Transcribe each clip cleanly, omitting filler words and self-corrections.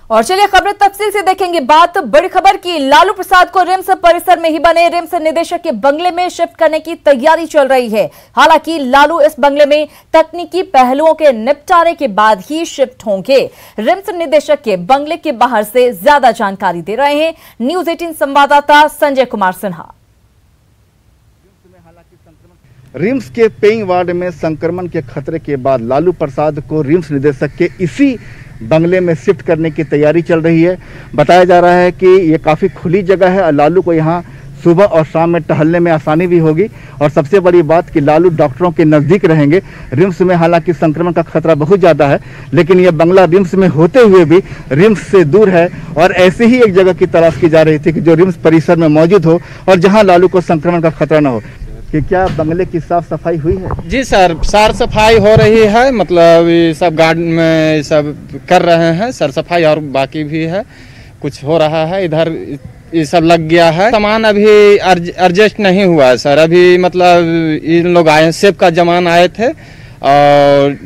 और चलिए खबर तफसील से देखेंगे। बात बड़ी खबर की, लालू प्रसाद को रिम्स परिसर में ही बने रिम्स निदेशक के बंगले में शिफ्ट करने की तैयारी चल रही है। हालांकि लालू इस बंगले में तकनीकी पहलुओं के निपटारे के बाद ही शिफ्ट होंगे। रिम्स निदेशक के बंगले के बाहर से ज्यादा जानकारी दे रहे हैं न्यूज 18 संवाददाता संजय कुमार सिन्हा। रिम्स के पेइंग वार्ड में संक्रमण के खतरे के बाद लालू प्रसाद को रिम्स निदेशक के इसी बंगले में शिफ्ट करने की तैयारी चल रही है। बताया जा रहा है कि ये काफ़ी खुली जगह है और लालू को यहाँ सुबह और शाम में टहलने में आसानी भी होगी। और सबसे बड़ी बात कि लालू डॉक्टरों के नज़दीक रहेंगे। रिम्स में हालांकि संक्रमण का खतरा बहुत ज़्यादा है, लेकिन यह बंगला रिम्स में होते हुए भी रिम्स से दूर है और ऐसी ही एक जगह की तलाश की जा रही थी कि जो रिम्स परिसर में मौजूद हो और जहाँ लालू को संक्रमण का खतरा न हो। कि क्या बंगले की साफ सफाई हुई है? जी सर, साफ सफाई हो रही है। मतलब ये सब गार्ड में सब कर रहे हैं सर सफाई, और बाकी भी है, कुछ हो रहा है। इधर ये सब लग गया है। सामान अभी एडजस्ट नहीं हुआ है सर। अभी मतलब इन लोग आए, सेब का जमान आए थे और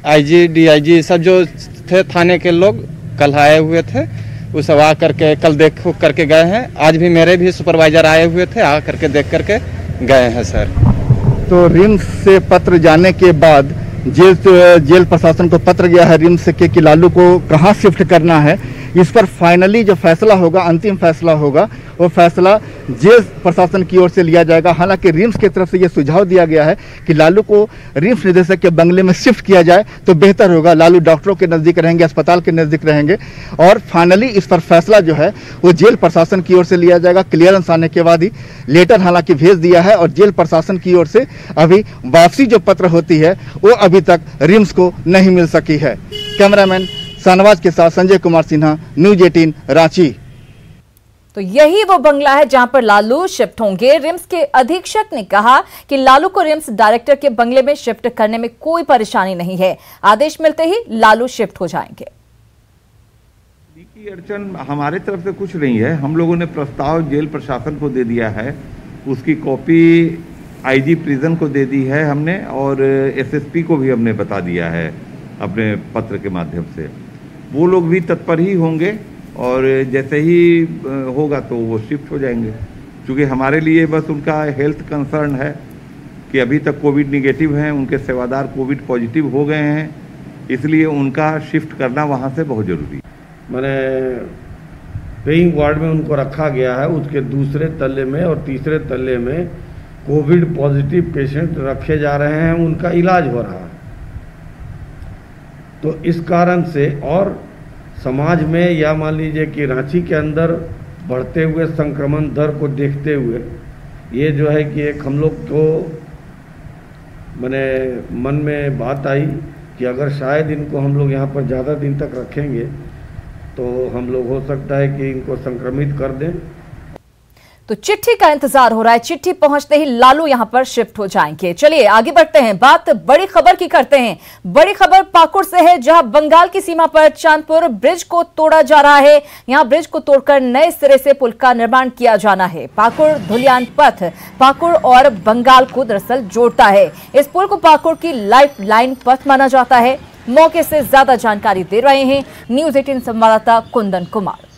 आईजी डीआईजी सब जो थे थाने के लोग कल आए हुए थे, वो सब आ करके कल देख करके गए हैं। आज भी मेरे भी सुपरवाइजर आए हुए थे, आ करके देख करके गए हैं सर। तो रिम्स से पत्र जाने के बाद जेल प्रशासन को पत्र गया है रिम्स से कि लालू को कहाँ शिफ्ट करना है। इस पर फाइनली जो फैसला होगा, अंतिम फैसला होगा, वो फैसला जेल प्रशासन की ओर से लिया जाएगा। हालांकि रिम्स की तरफ से ये सुझाव दिया गया है कि लालू को रिम्स निदेशक के बंगले में शिफ्ट किया जाए तो बेहतर होगा। लालू डॉक्टरों के नज़दीक रहेंगे, अस्पताल के नज़दीक रहेंगे और फाइनली इस पर फैसला जो है वो जेल प्रशासन की ओर से लिया जाएगा। क्लियरेंस आने के बाद ही लेटर हालांकि भेज दिया है और जेल प्रशासन की ओर से अभी वापसी जो पत्र होती है वो अभी तक रिम्स को नहीं मिल सकी है। कैमरामैन शाहनवाज के साथ संजय कुमार सिन्हा, न्यूज 18 रांची। तो यही वो बंगला है जहां पर लालू शिफ्ट होंगे। रिम्स के अधीक्षक ने कहा कि लालू को रिम्स डायरेक्टर के बंगले में शिफ्ट करने में कोई परेशानी नहीं है। आदेश मिलते ही लालू शिफ्ट हो जाएंगे। की अड़चन हमारे तरफ से कुछ नहीं है। हम लोगों ने प्रस्ताव जेल प्रशासन को दे दिया है, उसकी कॉपी आईजी प्रिजन को दे दी है हमने और एसएसपी को भी हमने बता दिया है अपने पत्र के माध्यम से। वो लोग भी तत्पर ही होंगे और जैसे ही होगा तो वो शिफ्ट हो जाएंगे। क्योंकि हमारे लिए बस उनका हेल्थ कंसर्न है कि अभी तक कोविड निगेटिव हैं, उनके सेवादार कोविड पॉजिटिव हो गए हैं, इसलिए उनका शिफ्ट करना वहाँ से बहुत ज़रूरी है। मैंने पेइंग वार्ड में उनको रखा गया है, उसके दूसरे तल्ले में और तीसरे तल्ले में कोविड पॉजिटिव पेशेंट रखे जा रहे हैं, उनका इलाज हो रहा है। तो इस कारण से और समाज में या मान लीजिए कि रांची के अंदर बढ़ते हुए संक्रमण दर को देखते हुए ये जो है कि एक हम लोग को मैंने मन में बात आई कि अगर शायद इनको हम लोग यहाँ पर ज़्यादा दिन तक रखेंगे तो हम लोग हो सकता है कि इनको संक्रमित कर दें। तो चिट्ठी का इंतजार हो रहा है। चिट्ठी पहुंचते ही लालू यहां पर शिफ्ट हो जाएंगे। चलिए आगे बढ़ते हैं, बात बड़ी खबर की करते हैं। बड़ी खबर पाकुड़ से है, जहां बंगाल की सीमा पर चांदपुर ब्रिज को तोड़ा जा रहा है। यहां ब्रिज को तोड़कर नए सिरे से पुल का निर्माण किया जाना है। पाकुड़ धुलियान पथ पाकुड़ और बंगाल को दरअसल जोड़ता है। इस पुल को पाकुड़ की लाइफ लाइन पथ माना जाता है। मौके से ज्यादा जानकारी दे रहे हैं न्यूज 18 संवाददाता कुंदन कुमार।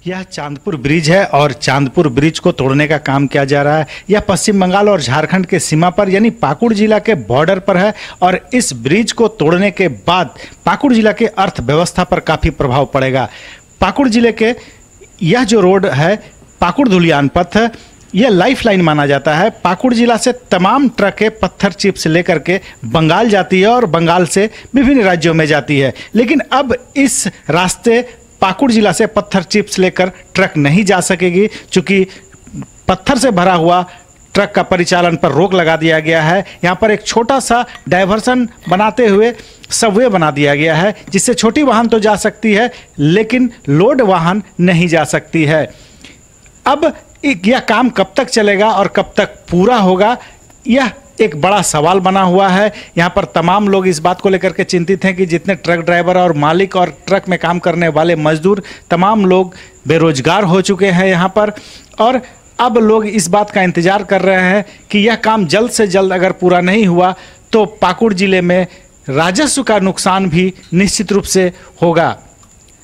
यह चांदपुर ब्रिज है और चांदपुर ब्रिज को तोड़ने का काम किया जा रहा है। यह पश्चिम बंगाल और झारखंड के सीमा पर यानी पाकुड़ जिला के बॉर्डर पर है और इस ब्रिज को तोड़ने के बाद पाकुड़ जिला के अर्थव्यवस्था पर काफ़ी प्रभाव पड़ेगा। पाकुड़ जिले के यह जो रोड है पाकुड़ धुलियान पथ, यह लाइफ लाइन माना जाता है। पाकुड़ जिला से तमाम ट्रकें पत्थर चिप्स लेकर के बंगाल जाती है और बंगाल से विभिन्न राज्यों में जाती है। लेकिन अब इस रास्ते पाकुड़ जिला से पत्थर चिप्स लेकर ट्रक नहीं जा सकेगी, क्योंकि पत्थर से भरा हुआ ट्रक का परिचालन पर रोक लगा दिया गया है। यहाँ पर एक छोटा सा डाइवर्सन बनाते हुए सबवे बना दिया गया है, जिससे छोटी वाहन तो जा सकती है लेकिन लोड वाहन नहीं जा सकती है। अब यह काम कब तक चलेगा और कब तक पूरा होगा, यह एक बड़ा सवाल बना हुआ है। यहाँ पर तमाम लोग इस बात को लेकर के चिंतित हैं कि जितने ट्रक ड्राइवर और मालिक और ट्रक में काम करने वाले मजदूर तमाम लोग बेरोजगार हो चुके हैं यहाँ पर, और अब लोग इस बात का इंतजार कर रहे हैं कि यह काम जल्द से जल्द अगर पूरा नहीं हुआ तो पाकुड़ जिले में राजस्व का नुकसान भी निश्चित रूप से होगा।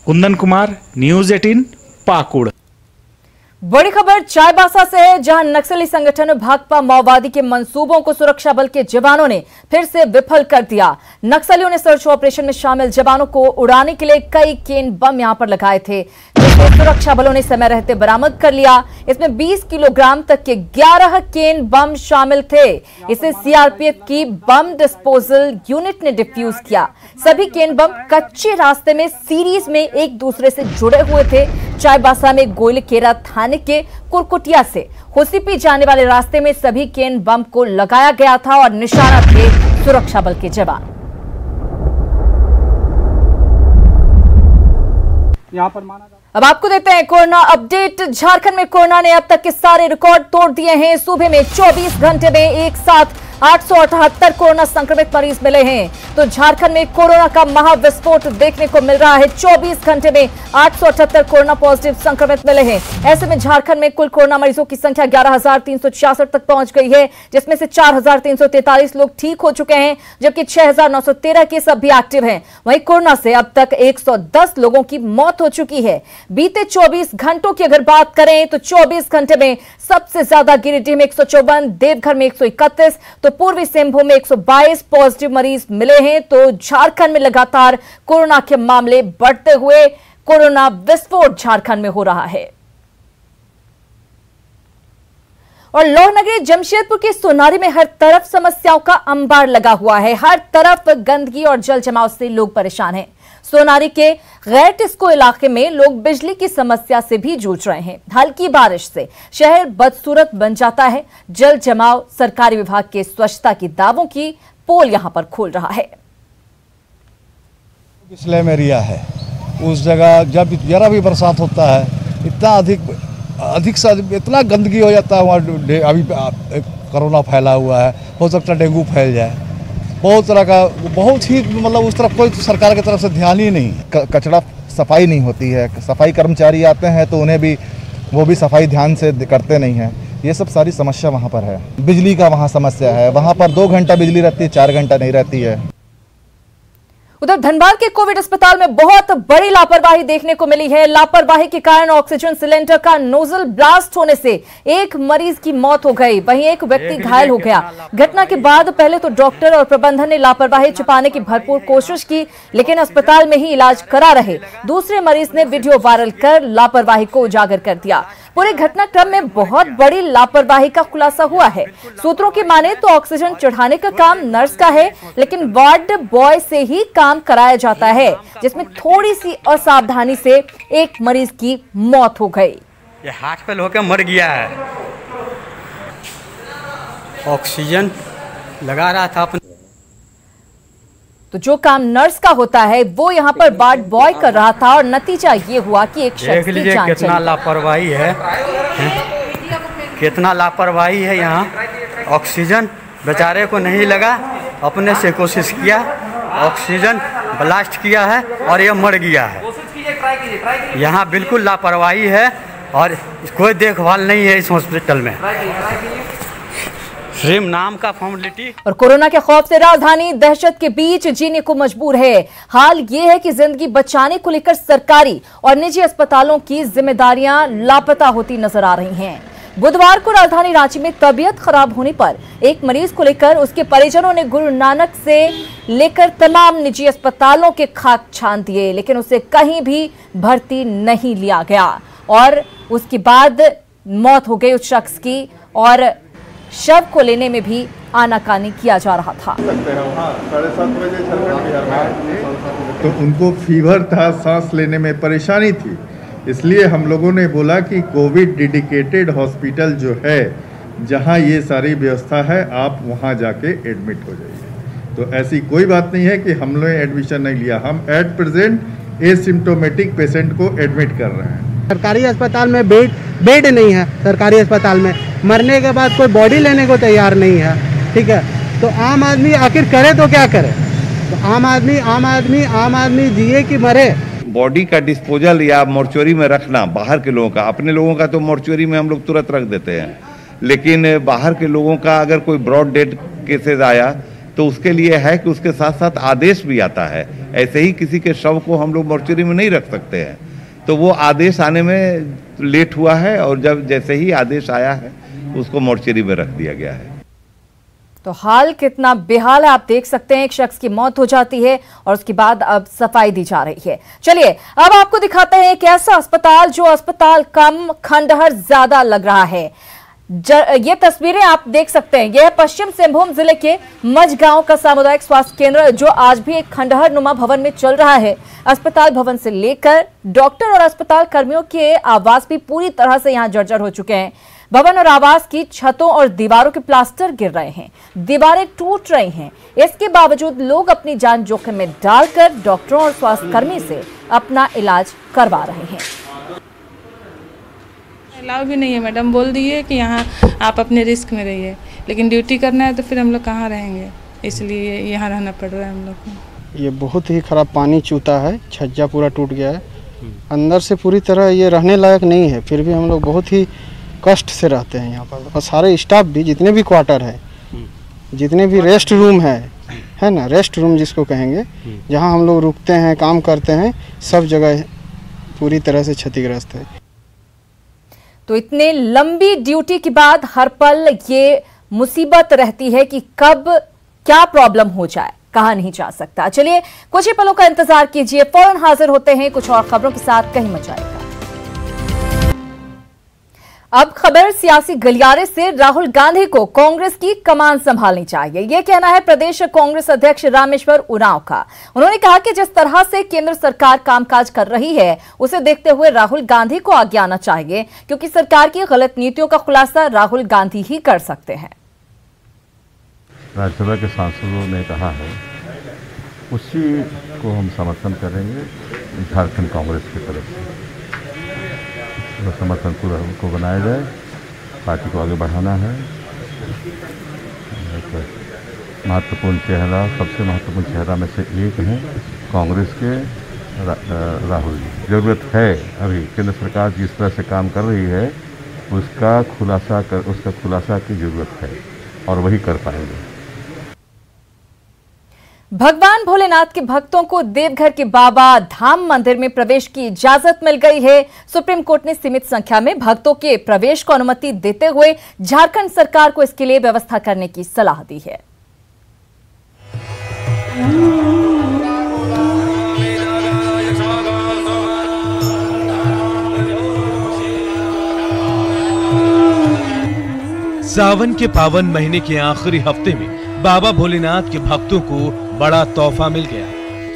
कुंदन कुमार, न्यूज 18 पाकुड़। बड़ी खबर चाईबासा से है, जहां नक्सली संगठन भाकपा माओवादी के मंसूबों को सुरक्षा बल के जवानों ने फिर से विफल कर दिया। नक्सलियों ने सर्च ऑपरेशन में शामिल जवानों को उड़ाने के लिए कई केन बम यहां पर लगाए थे, जिसे सुरक्षा बलों ने समय रहते बरामद कर लिया। इसमें 20 किलोग्राम तक के 11 केन बम शामिल थे। इसे सीआरपीएफ की बम डिस्पोजल यूनिट ने डिफ्यूज किया। सभी केन बम कच्चे रास्ते में सीरीज में एक दूसरे से जुड़े हुए थे। चाईबासा में गोइलकेरा थाने के कुरकुटिया से होसीपी जाने वाले रास्ते में सभी केन बम को लगाया गया था और निशाना थे सुरक्षा बल के जवान। यहाँ पर माना अब आपको देते हैं कोरोना अपडेट। झारखंड में कोरोना ने अब तक के सारे रिकॉर्ड तोड़ दिए हैं। सूबे में 24 घंटे में एक साथ 878 कोरोना संक्रमित मरीज मिले हैं। तो झारखंड में कोरोना का महाविस्फोट देखने को मिल रहा है। 24 घंटे में 878 कोरोना पॉजिटिव संक्रमित मिले हैं। ऐसे में झारखंड में कुल कोरोना मरीजों की संख्या 11,366 तक पहुंच गई है, जिसमें से 4,343 लोग ठीक हो चुके हैं, जबकि 6,913 केस अब भी एक्टिव हैं। वहीं कोरोना से अब तक 110 लोगों की मौत हो चुकी है। बीते 24 घंटों की अगर बात करें तो 24 घंटे में सबसे ज्यादा गिरिडीह में 154, देवघर में 131, तो पूर्वी सिंहभूम में 122 पॉजिटिव मरीज मिले हैं। तो झारखंड में लगातार कोरोना के मामले बढ़ते हुए कोरोना विस्फोट झारखंड में हो रहा है। और लोहनगरी जमशेदपुर के सोनारी में हर तरफ समस्याओं का अंबार लगा हुआ है। हर तरफ गंदगी और जल जमाव से लोग परेशान हैं। सोनारी के गैर टिस्को इलाके में लोग बिजली की समस्या से भी जूझ रहे हैं। हल्की बारिश से शहर बदसूरत बन जाता है। जल जमाव सरकारी विभाग के स्वच्छता की दावों की पोल यहां पर खोल रहा है। स्लम एरिया है, उस जगह जब जरा भी बरसात होता है इतना अधिक से इतना गंदगी हो जाता है। वहाँ अभी कोरोना फैला हुआ है, हो सकता है डेंगू फैल जाए। बहुत तरह का बहुत ही मतलब उस तरफ कोई सरकार की तरफ से ध्यान ही नहीं। कचरा सफाई नहीं होती है, सफाई कर्मचारी आते हैं तो उन्हें भी वो भी सफाई ध्यान से करते नहीं हैं। ये सब सारी समस्या वहाँ पर है। बिजली का वहाँ समस्या है, वहाँ पर 2 घंटा बिजली रहती है, 4 घंटा नहीं रहती है। उधर धनबाद के कोविड अस्पताल में बहुत बड़ी लापरवाही देखने को मिली है। लापरवाही के कारण ऑक्सीजन सिलेंडर का नोजल ब्लास्ट होने से एक मरीज की मौत हो गई, वहीं एक व्यक्ति घायल हो गया। घटना के बाद पहले तो डॉक्टर और प्रबंधन ने लापरवाही छिपाने की भरपूर कोशिश की, लेकिन अस्पताल में ही इलाज करा रहे दूसरे मरीज ने वीडियो वायरल कर लापरवाही को उजागर कर दिया। पूरे घटनाक्रम में बहुत बड़ी लापरवाही का खुलासा हुआ है। सूत्रों की माने तो ऑक्सीजन चढ़ाने का काम नर्स का है, लेकिन वार्ड बॉय से ही काम कराया जाता है, जिसमें थोड़ी सी असावधानी से एक मरीज की मौत हो गई। ये हार्ट फेल होकर मर गया है। ऑक्सीजन लगा रहा था अपने। तो जो काम नर्स का होता है वो यहाँ पर वार्ड बॉय कर रहा था और नतीजा ये हुआ कि एक शख्स की जान चली। कितना लापरवाही है, कितना लापरवाही है। यहाँ ऑक्सीजन बेचारे को नहीं लगा, अपने से कोशिश किया, ऑक्सीजन ब्लास्ट किया है और ये मर गया है। यहाँ बिल्कुल लापरवाही है और कोई देखभाल नहीं है इस हॉस्पिटल में। श्रीम नाम का फॉर्मेलिटी। और कोरोना के खौफ से राजधानी दहशत के बीच जीने को मजबूर है। हाल ये है कि जिंदगी बचाने को लेकर सरकारी और निजी अस्पतालों की जिम्मेदारियां लापता होती नजर आ रही हैं। बुधवार को राजधानी रांची में तबीयत खराब होने पर एक मरीज को लेकर उसके परिजनों ने गुरु नानक से लेकर तमाम निजी अस्पतालों के खाक छान दिए, लेकिन उसे कहीं भी भर्ती नहीं लिया गया और उसके बाद मौत हो गई उस शख्स की और शव को लेने में भी आनाकानी किया जा रहा था। 7:30 बजे तो उनको फीवर था, सांस लेने में परेशानी थी, इसलिए हम लोगों ने बोला कि कोविड डेडिकेटेड हॉस्पिटल जो है जहां ये सारी व्यवस्था है आप वहां जाके एडमिट हो जाइए। तो ऐसी कोई बात नहीं है कि हम लोग एडमिशन नहीं लिया, हम एट प्रेजेंट एसिम्प्टोमेटिक पेशेंट को एडमिट कर रहे हैं। सरकारी अस्पताल में बेड नहीं है। सरकारी अस्पताल में मरने के बाद कोई बॉडी लेने को तैयार नहीं है, ठीक है। तो आम आदमी आखिर करे तो क्या करे? तो आम आदमी जिए कि मरे। बॉडी का डिस्पोजल या मोर्चरी में रखना बाहर के लोगों का, अपने लोगों का तो मोर्चरी में हम लोग तुरंत रख देते हैं, लेकिन बाहर के लोगों का अगर कोई ब्रॉड डेड केसेज आया तो उसके लिए है कि उसके साथ साथ आदेश भी आता है। ऐसे ही किसी के शव को हम लोग मोर्चरी में नहीं रख सकते हैं, तो वो आदेश आने में लेट हुआ है और जब जैसे ही आदेश आया है उसको मोर्चरी में रख दिया गया है। तो हाल कितना बेहाल है आप देख सकते हैं। एक शख्स की मौत हो जाती है और उसके बाद अब सफाई दी जा रही है। चलिए अब आपको दिखाते हैं एक ऐसा अस्पताल जो अस्पताल कम खंडहर ज्यादा लग रहा है। ये तस्वीरें आप देख सकते हैं। यह पश्चिम सिंहभूम जिले के मझगांव का सामुदायिक स्वास्थ्य केंद्र जो आज भी एक खंडहर नुमा भवन में चल रहा है। अस्पताल भवन से लेकर डॉक्टर और अस्पताल कर्मियों के आवास भी पूरी तरह से यहां जर्जर हो चुके हैं। भवन और आवास की छतों और दीवारों के प्लास्टर गिर रहे हैं, दीवारें टूट रही हैं। इसके बावजूद लोग अपनी जान जोखिम में डालकर डॉक्टरों और स्वास्थ्य कर्मी से अपना इलाज करवा रहे हैं। अलाउ भी नहीं है मैडम, बोल दिए कि यहाँ आप अपने रिस्क में रहिए, लेकिन ड्यूटी करना है तो फिर हम लोग कहाँ रहेंगे, इसलिए यहाँ रहना पड़ रहा है हम लोग को। ये बहुत ही खराब पानी चूता है, छज्जा पूरा टूट गया है, अंदर से पूरी तरह ये रहने लायक नहीं है। फिर भी हम लोग बहुत ही कष्ट से रहते हैं यहाँ पर। और सारे स्टाफ भी जितने भी क्वार्टर है, जितने भी रेस्ट रूम है ना, रेस्ट रूम जिसको कहेंगे, जहाँ हम लोग रुकते हैं काम करते हैं, सब जगह पूरी तरह से क्षतिग्रस्त है। तो इतने लंबी ड्यूटी के बाद हर पल ये मुसीबत रहती है कि कब क्या प्रॉब्लम हो जाए, कहा नहीं जा सकता। चलिए कुछ ही पलों का इंतजार कीजिए, फौरन हाजिर होते हैं कुछ और खबरों के साथ। कहीं मत जाइएगा। अब खबर सियासी गलियारे से। राहुल गांधी को कांग्रेस की कमान संभालनी चाहिए, यह कहना है प्रदेश कांग्रेस अध्यक्ष रामेश्वर उरांव का। उन्होंने कहा कि जिस तरह से केंद्र सरकार कामकाज कर रही है उसे देखते हुए राहुल गांधी को आगे आना चाहिए, क्योंकि सरकार की गलत नीतियों का खुलासा राहुल गांधी ही कर सकते हैं। राज्यसभा के सांसदों ने कहा है, उसी को हम समर्थन करेंगे झारखंड कांग्रेस की तरफ से। तो समर्थन पूरा उनको बनाया जाए, पार्टी को आगे बढ़ाना है। महत्वपूर्ण चेहरा, सबसे महत्वपूर्ण चेहरा में से एक हैं कांग्रेस के राहुल जी। जरूरत है अभी केंद्र सरकार जिस तरह से काम कर रही है उसका खुलासा की जरूरत है और वही कर पाएंगे। भगवान भोलेनाथ के भक्तों को देवघर के बाबा धाम मंदिर में प्रवेश की इजाजत मिल गई है। सुप्रीम कोर्ट ने सीमित संख्या में भक्तों के प्रवेश को अनुमति देते हुए झारखंड सरकार को इसके लिए व्यवस्था करने की सलाह दी है। सावन के पावन महीने के आखिरी हफ्ते में बाबा भोलेनाथ के भक्तों को बड़ा तोहफा मिल गया।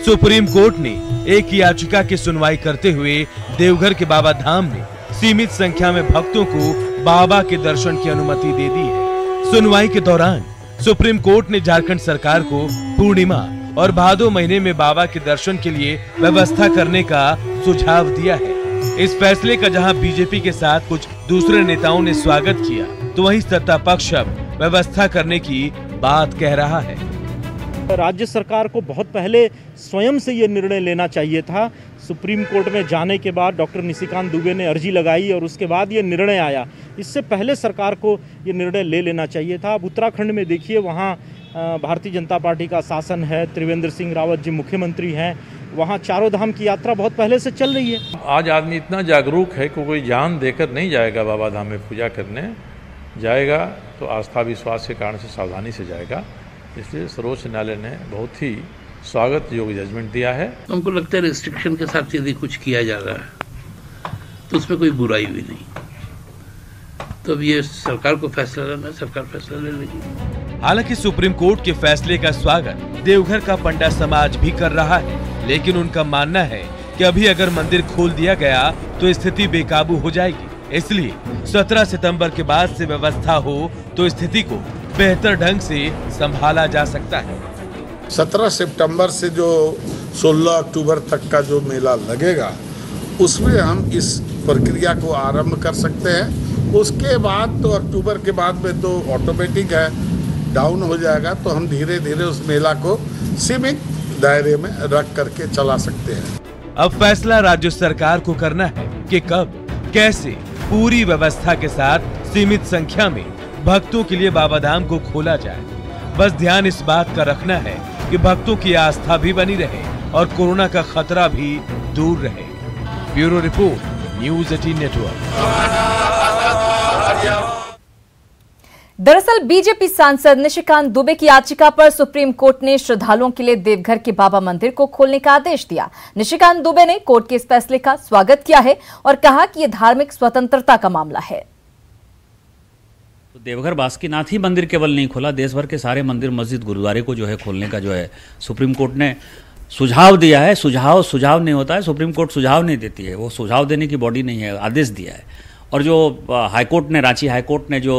सुप्रीम कोर्ट ने एक याचिका की सुनवाई करते हुए देवघर के बाबा धाम में सीमित संख्या में भक्तों को बाबा के दर्शन की अनुमति दे दी है। सुनवाई के दौरान सुप्रीम कोर्ट ने झारखंड सरकार को पूर्णिमा और भादो महीने में बाबा के दर्शन के लिए व्यवस्था करने का सुझाव दिया है। इस फैसले का जहां बीजेपी के साथ कुछ दूसरे नेताओं ने स्वागत किया, तो वहीं सत्ता पक्ष अब व्यवस्था करने की बात कह रहा है। राज्य सरकार को बहुत पहले स्वयं से ये निर्णय लेना चाहिए था। सुप्रीम कोर्ट में जाने के बाद डॉक्टर निशिकांत दुबे ने अर्जी लगाई और उसके बाद ये निर्णय आया। इससे पहले सरकार को ये निर्णय ले लेना चाहिए था। अब उत्तराखंड में देखिए, वहाँ भारतीय जनता पार्टी का शासन है, त्रिवेंद्र सिंह रावत जी मुख्यमंत्री हैं, वहाँ चारों धाम की यात्रा बहुत पहले से चल रही है। आज आदमी इतना जागरूक है कि कोई जान देकर नहीं जाएगा बाबा धाम में पूजा करने, जाएगा तो आस्था विश्वास के कारण से सावधानी से जाएगा। इसलिए सर्वोच्च न्यायालय ने बहुत ही स्वागत योग्य जजमेंट दिया है। हमको लगता है रिस्ट्रिक्शन के साथ यदि कुछ किया जा रहा है तो उसमें कोई बुराई भी नहीं। तो अब ये सरकार को फैसला लेना है, सरकार फैसला ले लेगी। हालांकि सुप्रीम कोर्ट के फैसले का स्वागत देवघर का पंडा समाज भी कर रहा है, लेकिन उनका मानना है कि अभी अगर मंदिर खोल दिया गया तो स्थिति बेकाबू हो जाएगी। इसलिए 17 सितंबर के बाद से व्यवस्था हो तो स्थिति को बेहतर ढंग से संभाला जा सकता है। 17 सितंबर से जो 16 अक्टूबर तक का जो मेला लगेगा उसमें हम इस प्रक्रिया को आरंभ कर सकते हैं। उसके बाद तो अक्टूबर के बाद में तो ऑटोमेटिक है, डाउन हो जाएगा, तो हम धीरे धीरे उस मेला को सीमित दायरे में रख करके चला सकते हैं। अब फैसला राज्य सरकार को करना है कि कब कैसे पूरी व्यवस्था के साथ सीमित संख्या में भक्तों के लिए बाबा धाम को खोला जाए। बस ध्यान इस बात का रखना है कि भक्तों की आस्था भी बनी रहे और कोरोना का खतरा भी दूर रहे। Bureau report, news 18 network. दरअसल बीजेपी सांसद निशिकांत दुबे की याचिका पर सुप्रीम कोर्ट ने श्रद्धालुओं के लिए देवघर के बाबा मंदिर को खोलने का आदेश दिया। निशिकांत दुबे ने कोर्ट के इस फैसले का स्वागत किया है और कहा कि यह धार्मिक स्वतंत्रता का मामला है। तो देवघर बासुकीनाथ ही मंदिर केवल नहीं खोला, देश भर के सारे मंदिर मस्जिद गुरुद्वारे को जो है खोलने का जो है सुप्रीम कोर्ट ने सुझाव दिया है। सुझाव नहीं होता है, सुप्रीम कोर्ट सुझाव नहीं देती है, वो सुझाव देने की बॉडी नहीं है, आदेश दिया है। और जो हाईकोर्ट ने, रांची हाईकोर्ट ने जो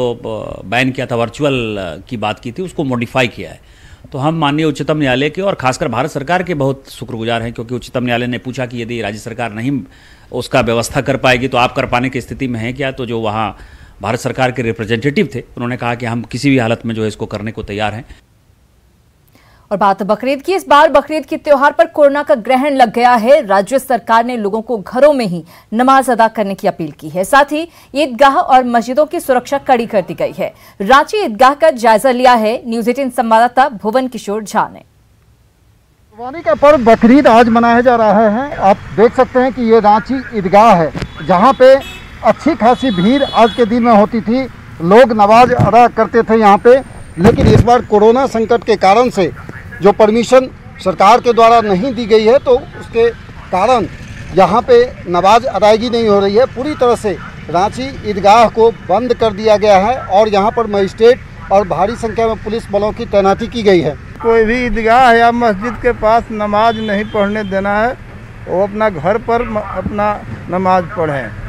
बैन किया था, वर्चुअल की बात की थी, उसको मॉडिफाई किया है। तो हम माननीय उच्चतम न्यायालय के और खासकर भारत सरकार के बहुत शुक्रगुजार हैं, क्योंकि उच्चतम न्यायालय ने पूछा कि यदि राज्य सरकार नहीं उसका व्यवस्था कर पाएगी तो आप कर पाने की स्थिति में है क्या। तो जो वहाँ भारत सरकार के रिप्रेजेंटेटिव थे, उन्होंने कहा कि हम किसी भी हालत में जो है इसको करने को तैयार हैं। और बात बकरीद की। इस बार बकरीद के त्योहार पर कोरोना का ग्रहण लग गया है। राज्य सरकार ने लोगों को घरों में ही नमाज अदा करने की अपील की है। साथ ही ईदगाह और मस्जिदों की सुरक्षा कड़ी कर दी गई है। रांची ईदगाह का जायजा लिया है न्यूज़ 18 संवाददाता भुवन किशोर झा ने। कुर्बानी का पर्व बकरीद आज मनाया जा रहा है। आप देख सकते हैं कि ये रांची ईदगाह है, जहाँ पे अच्छी खासी भीड़ आज के दिन में होती थी, लोग नमाज अदा करते थे यहाँ पे। लेकिन इस बार कोरोना संकट के कारण से जो परमिशन सरकार के द्वारा नहीं दी गई है, तो उसके कारण यहाँ पे नमाज अदायगी नहीं हो रही है। पूरी तरह से रांची ईदगाह को बंद कर दिया गया है और यहाँ पर मजिस्ट्रेट और भारी संख्या में पुलिस बलों की तैनाती की गई है। कोई भी ईदगाह या मस्जिद के पास नमाज नहीं पढ़ने देना है, वो अपना घर पर अपना नमाज पढ़ें।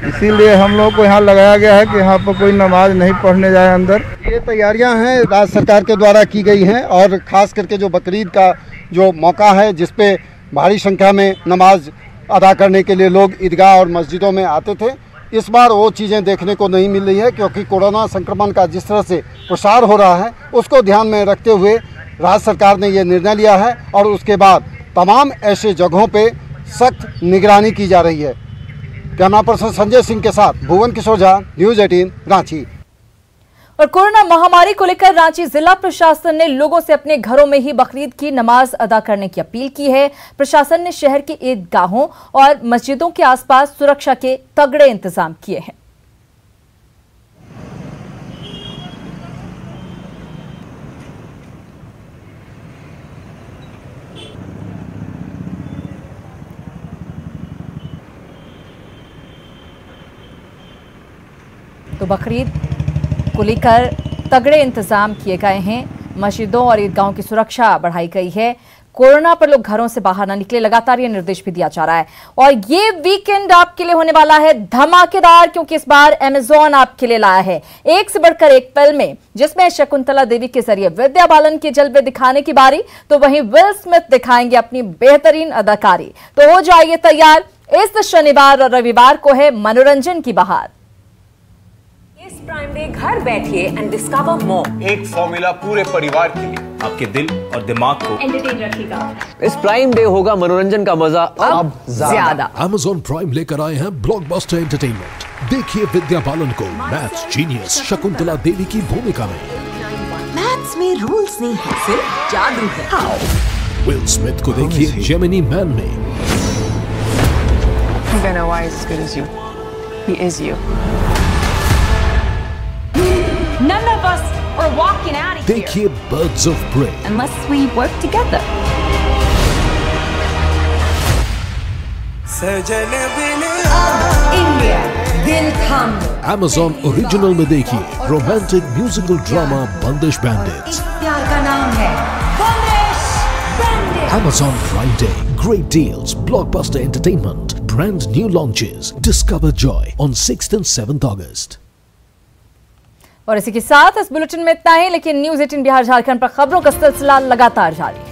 इसीलिए हम लोग को यहाँ लगाया गया है कि यहाँ पर कोई नमाज नहीं पढ़ने जाए अंदर। ये तैयारियां हैं राज्य सरकार के द्वारा की गई हैं और ख़ास करके जो बकरीद का जो मौका है, जिस पे भारी संख्या में नमाज अदा करने के लिए लोग ईदगाह और मस्जिदों में आते थे, इस बार वो चीज़ें देखने को नहीं मिल रही है, क्योंकि कोरोना संक्रमण का जिस तरह से प्रसार हो रहा है उसको ध्यान में रखते हुए राज्य सरकार ने ये निर्णय लिया है और उसके बाद तमाम ऐसे जगहों पे सख्त निगरानी की जा रही है। कैमरा पर्सन संजय सिंह के साथ भुवन किशोर झा, न्यूज़ 18 रांची। और कोरोना महामारी को लेकर रांची जिला प्रशासन ने लोगों से अपने घरों में ही बकरीद की नमाज अदा करने की अपील की है। प्रशासन ने शहर के ईदगाहों और मस्जिदों के आसपास सुरक्षा के तगड़े इंतजाम किए हैं। तो बकरीद को लेकर तगड़े इंतजाम किए गए हैं। मस्जिदों और ईदगाहों की सुरक्षा बढ़ाई गई है। कोरोना पर लोग घरों से बाहर ना निकले, लगातार ये निर्देश भी दिया जा रहा है। और ये वीकेंड आपके लिए होने वाला है धमाकेदार, क्योंकि इस बार अमेज़न आपके लिए लाया है एक से बढ़कर एक फिल्में, जिसमें शकुंतला देवी के जरिए विद्या बालन के जलवे दिखाने की बारी, तो वहीं विल स्मिथ दिखाएंगे अपनी बेहतरीन अदाकारी। तो हो जाइए तैयार, इस शनिवार और रविवार को है मनोरंजन की बहार। इस प्राइम डे घर बैठिए एंड डिस्कवर मोर। एक फॉर्मूला पूरे परिवार के लिए, आपके दिल और दिमाग को एंटरटेन रखेगा। इस प्राइम डे होगा मनोरंजन का मजा अब ज्यादा। Amazon प्राइम लेकर आए हैं ब्लॉकबस्टर एंटरटेनमेंट। देखिए विद्या बालन को मैथ्स जीनियस शकुंतला देवी की भूमिका में। मैथ्स में रूल्स नहीं है, सिर्फ जादू है। विल स्मिथ को देखिए जेमिनी मैन में। Benno is as good as you. He is you. None of us are walking out of here देखिए birds of prey unless we work together. सजन India will come. Amazon original में देखिए romantic musical drama Bandish Bandits. प्यार का नाम है Bandish Bandits. Amazon Prime Day, great deals, blockbuster entertainment, brand new launches. Discover joy on 6th and 7th August. और इसी के साथ इस बुलेटिन में इतना ही, लेकिन न्यूज़ 18 बिहार झारखंड पर खबरों का सिलसिला लगातार जारी।